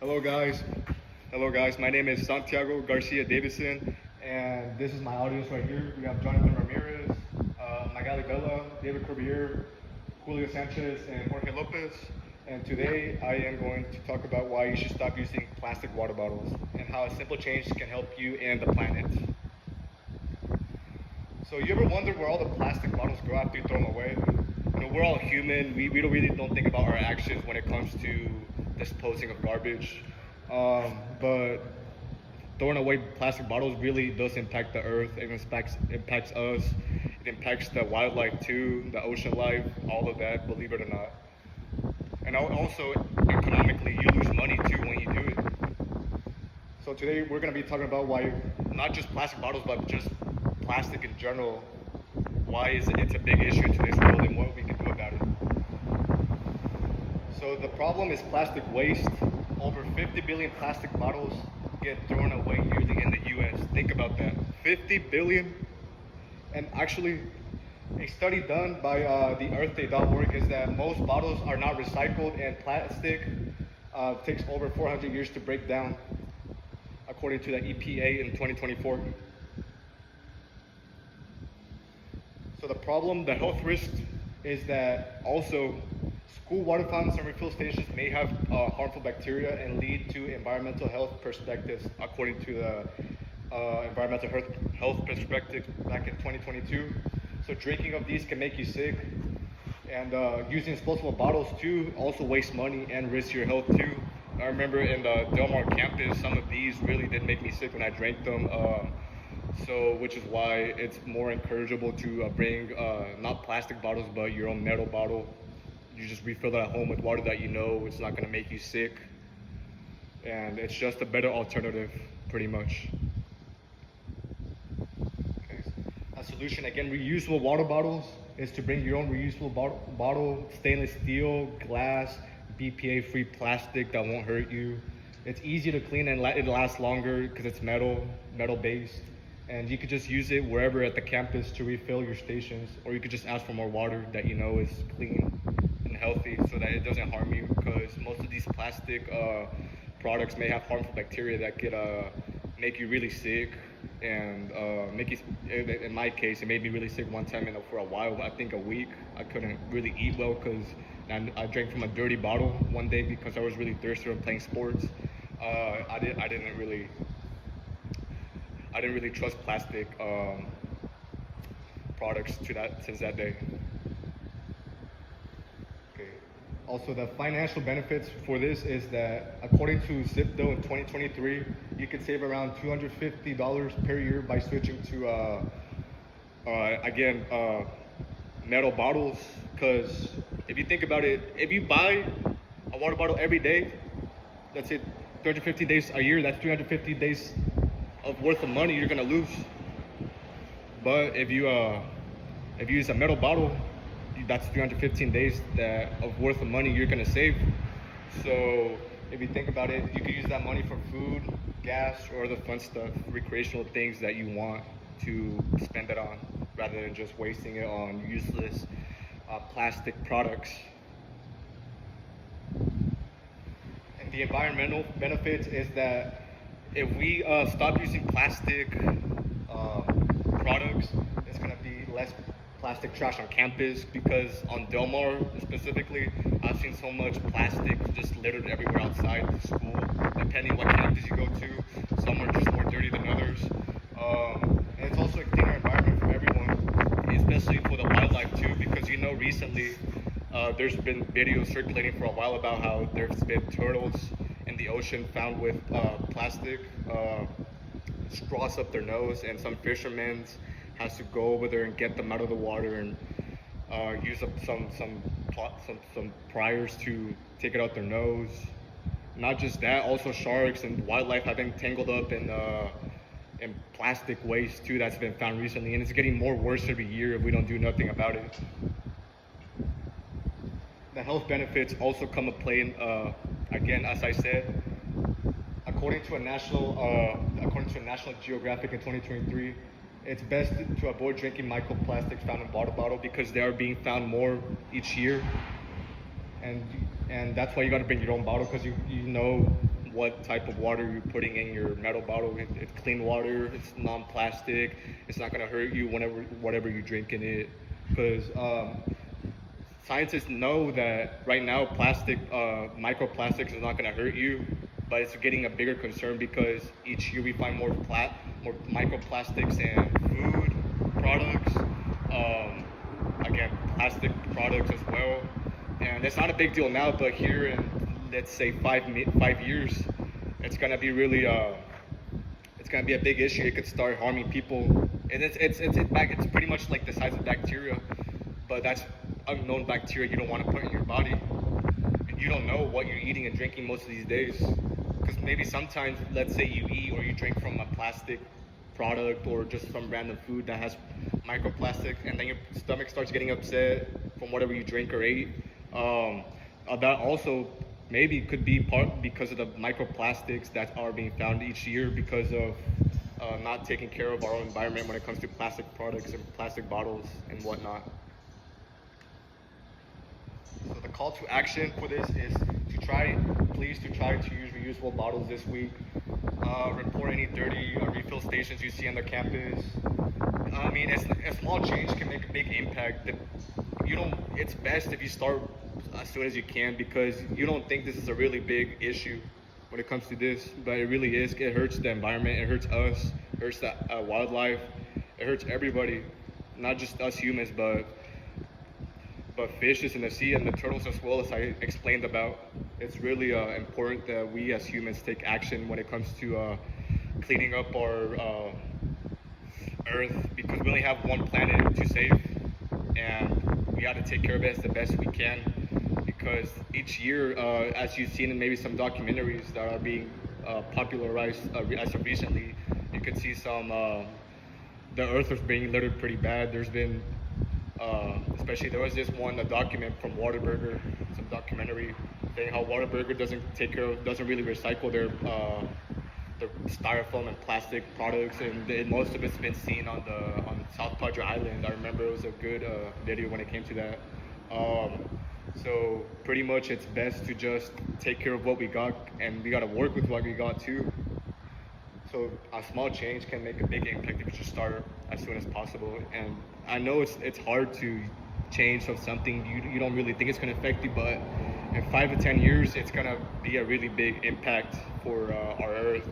Hello guys. Hello guys. My name is Santiago García Davizon, and this is my audience right here. We have Jonathan Ramirez, Magali Bella, David Corbier, Julio Sanchez, and Jorge Lopez. And today I am going to talk about why you should stop using plastic water bottles and how a simple change can help you and the planet. So you ever wonder where all the plastic bottles go after you throw them away? We're all human. We don't think about our actions when it comes to disposing of garbage. But throwing away plastic bottles really does impact the earth. It impacts us. It impacts the wildlife too, the ocean life, all of that, believe it or not. And also, economically, you lose money too when you do it. So today we're going to be talking about why, not just plastic bottles, but just plastic in general, why it's a big issue in today's world and what we can do about it. So the problem is plastic waste. Over 50 billion plastic bottles get thrown away yearly in the US. Think about that. 50 billion? And actually, a study done by theearthday.org is that most bottles are not recycled, and plastic takes over 400 years to break down, according to the EPA in 2024. So the problem, the health risk, is that also school water fountains and refill stations may have harmful bacteria and lead to environmental health perspectives, according to the environmental health perspective back in 2022. So drinking of these can make you sick, and using disposable bottles too also wastes money and risks your health too. I remember in the Del Mar campus, some of these really did make me sick when I drank them. So, which is why it's more encourageable to bring not plastic bottles, but your own metal bottle. You just refill it at home with water that you know it's not going to make you sick. And it's just a better alternative, pretty much. Okay. A solution, again, reusable water bottles is to bring your own reusable bottle, stainless steel, glass, BPA-free plastic that won't hurt you. It's easy to clean and it lasts longer because it's metal-based. And you could just use it wherever at the campus to refill your stations, or you could just ask for more water that you know is clean and healthy so that it doesn't harm you, because most of these plastic products may have harmful bacteria that could make you really sick and make you, in my case, it made me really sick one time for a while, I think a week. I couldn't really eat well because I drank from a dirty bottle one day because I was really thirsty from playing sports. I didn't really trust plastic products since that day. Okay. Also, the financial benefits for this is that, according to Zipdo in 2023, you could save around $250 per year by switching to, metal bottles. Because if you think about it, if you buy a water bottle every day, that's it, 350 days a year, that's 350 days of worth of money you're gonna lose. But if you use a metal bottle, that's 315 days of worth of money you're gonna save. So if you think about it, you could use that money for food, gas, or the fun stuff, recreational things that you want to spend it on, rather than just wasting it on useless plastic products. And the environmental benefits is that if we stop using plastic products, it's going to be less plastic trash on campus, because on Del Mar specifically, I've seen so much plastic just littered everywhere outside the school, depending what campus you go to. Some are just more dirty than others. And it's also a cleaner environment for everyone, especially for the wildlife too, because recently there's been videos circulating for a while about how there's been turtles in the ocean found with plastic straws up their nose, and some fishermen has to go over there and get them out of the water and use up some pliers to take it out their nose. Not just that, also sharks and wildlife have been tangled up in plastic waste too that's been found recently, and it's getting more worse every year if we don't do nothing about it. The health benefits also come to play in, again, as I said, according to a National Geographic in 2023, it's best to avoid drinking microplastics found in water bottle because they are being found more each year, and that's why you got to bring your own bottle, because you know what type of water you're putting in your metal bottle. It's clean water. It's non-plastic. It's not gonna hurt you whenever whatever you drink in it, because scientists know that right now microplastics is not going to hurt you, but it's getting a bigger concern because each year we find more microplastics in food products, again plastic products as well, and it's not a big deal now, but here in, let's say, 5 years, it's going to be really it's going to be a big issue. It could start harming people, and it's pretty much like the size of bacteria, but that's unknown bacteria you don't want to put in your body, and you don't know what you're eating and drinking most of these days, because maybe sometimes, let's say, you eat or you drink from a plastic product or just some random food that has microplastic, and then your stomach starts getting upset from whatever you drink or ate. That also maybe could be part because of the microplastics that are being found each year because of not taking care of our own environment when it comes to plastic products and plastic bottles and whatnot. So the call to action for this is please try to use reusable bottles this week. Report any dirty refill stations you see on the campus. I mean, a small change can make a big impact. It's best if you start as soon as you can, because you don't think this is a really big issue when it comes to this, but it really is. It hurts the environment. It hurts us. It hurts the wildlife. It hurts everybody, not just us humans, but fishes in the sea and the turtles as well, as I explained about. It's really important that we as humans take action when it comes to cleaning up our Earth, because we only have one planet to save, and we got to take care of it as the best we can. Because each year, as you've seen in maybe some documentaries that are being popularized as of recently, you could see some the Earth is being littered pretty bad. There's been especially there was this one document from Whataburger, some documentary saying how Whataburger doesn't really recycle their styrofoam and plastic products, and most of it's been seen on South Padre Island. I remember it was a good video when it came to that. So pretty much it's best to just take care of what we got, and we got to work with what we got too. So a small change can make a big impact if you just start as soon as possible. And I know it's hard to change of something you don't really think it's going to affect you, but in 5 to 10 years, it's going to be a really big impact for our Earth.